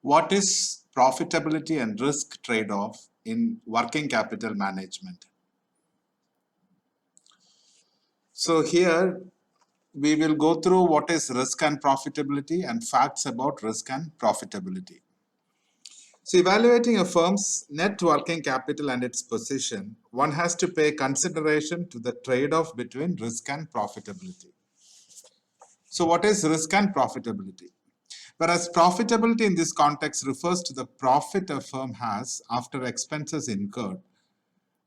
What is profitability and risk trade-off in working capital management? So here we will go through what is risk and profitability and facts about risk and profitability. So evaluating a firm's net working capital and its position, one has to pay consideration to the trade-off between risk and profitability. So what is risk and profitability? Whereas profitability in this context refers to the profit a firm has after expenses incurred.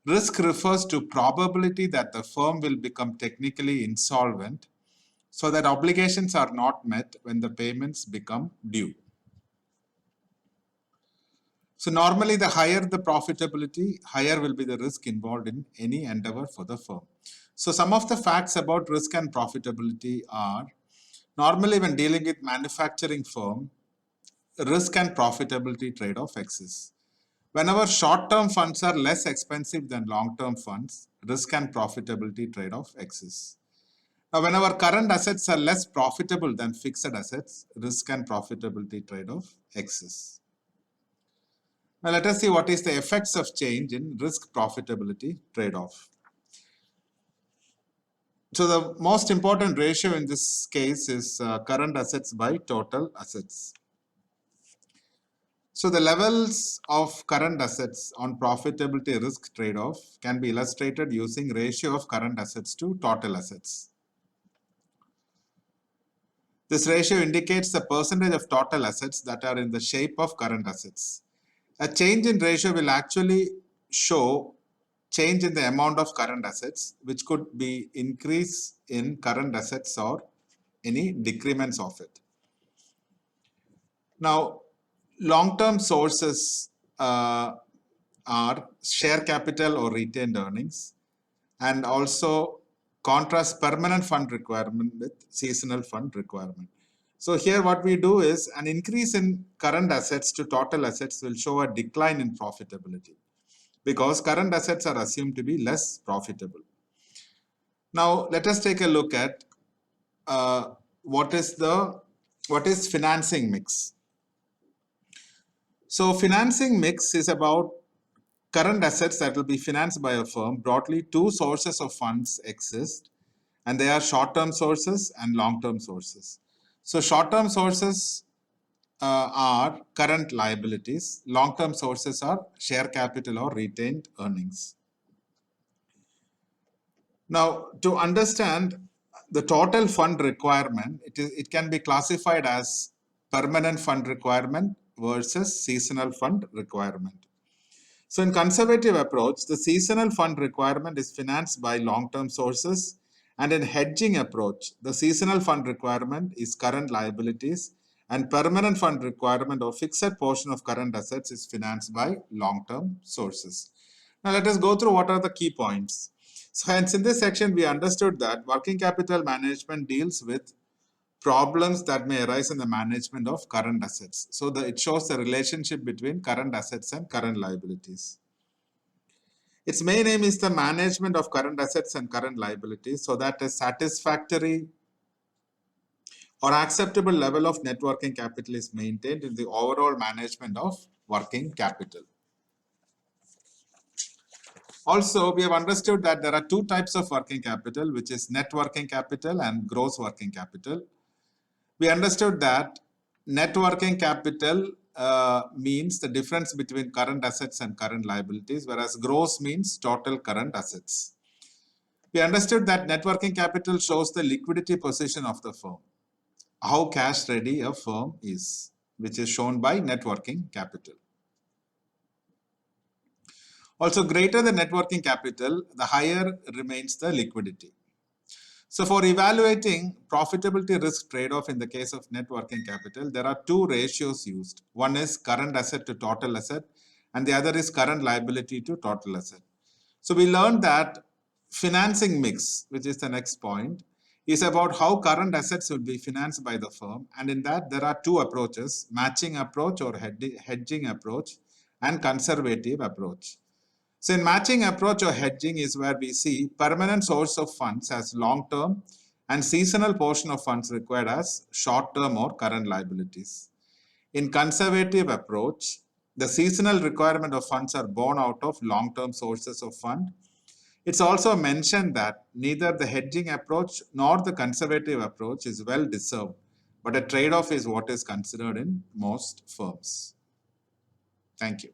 Risk refers to probability that the firm will become technically insolvent so that obligations are not met when the payments become due. So normally the higher the profitability, higher will be the risk involved in any endeavor for the firm. So some of the facts about risk and profitability are, normally when dealing with manufacturing firm, risk and profitability trade-off exists. Whenever short-term funds are less expensive than long-term funds, risk and profitability trade-off exists. Now, whenever current assets are less profitable than fixed assets, risk and profitability trade-off exists. Now, let us see what is the effects of change in risk profitability trade-off. So, the most important ratio in this case is current assets by total assets. So the levels of current assets on profitability risk trade-off can be illustrated using ratio of current assets to total assets. This ratio indicates the percentage of total assets that are in the shape of current assets. A change in ratio will actually show change in the amount of current assets, which could be increase in current assets or any decrements of it. Now, long-term sources are share capital or retained earnings, and also contrast permanent fund requirement with seasonal fund requirement. So here what we do is an increase in current assets to total assets will show a decline in profitability because current assets are assumed to be less profitable. Now let us take a look at what is financing mix. So financing mix is about current assets that will be financed by a firm. Broadly, two sources of funds exist, and they are short-term sources and long-term sources. So short-term sources are current liabilities. Long-term sources are share capital or retained earnings. Now, to understand the total fund requirement, it can be classified as permanent fund requirement versus seasonal fund requirement. So in conservative approach, the seasonal fund requirement is financed by long-term sources, and in hedging approach, the seasonal fund requirement is current liabilities, and permanent fund requirement or fixed portion of current assets is financed by long-term sources. Now let us go through what are the key points. So hence in this section, we understood that working capital management deals with problems that may arise in the management of current assets. So it shows the relationship between current assets and current liabilities. Its main aim is the management of current assets and current liabilities so that a satisfactory or acceptable level of net working capital is maintained in the overall management of working capital. Also, we have understood that there are two types of working capital, which is net working capital and gross working capital. We understood that net working capital means the difference between current assets and current liabilities, whereas gross means total current assets. We understood that net working capital shows the liquidity position of the firm, how cash ready a firm is, which is shown by net working capital. Also, greater the net working capital, the higher remains the liquidity. So for evaluating profitability risk trade-off in the case of net working capital, there are two ratios used. One is current asset to total asset, and the other is current liability to total asset. So we learned that financing mix, which is the next point, is about how current assets will be financed by the firm. And in that, there are two approaches, matching approach or hedging approach and conservative approach. So in matching approach or hedging is where we see permanent source of funds as long-term and seasonal portion of funds required as short-term or current liabilities. In conservative approach, the seasonal requirement of funds are born out of long-term sources of fund. It's also mentioned that neither the hedging approach nor the conservative approach is well deserved, but a trade-off is what is considered in most firms. Thank you.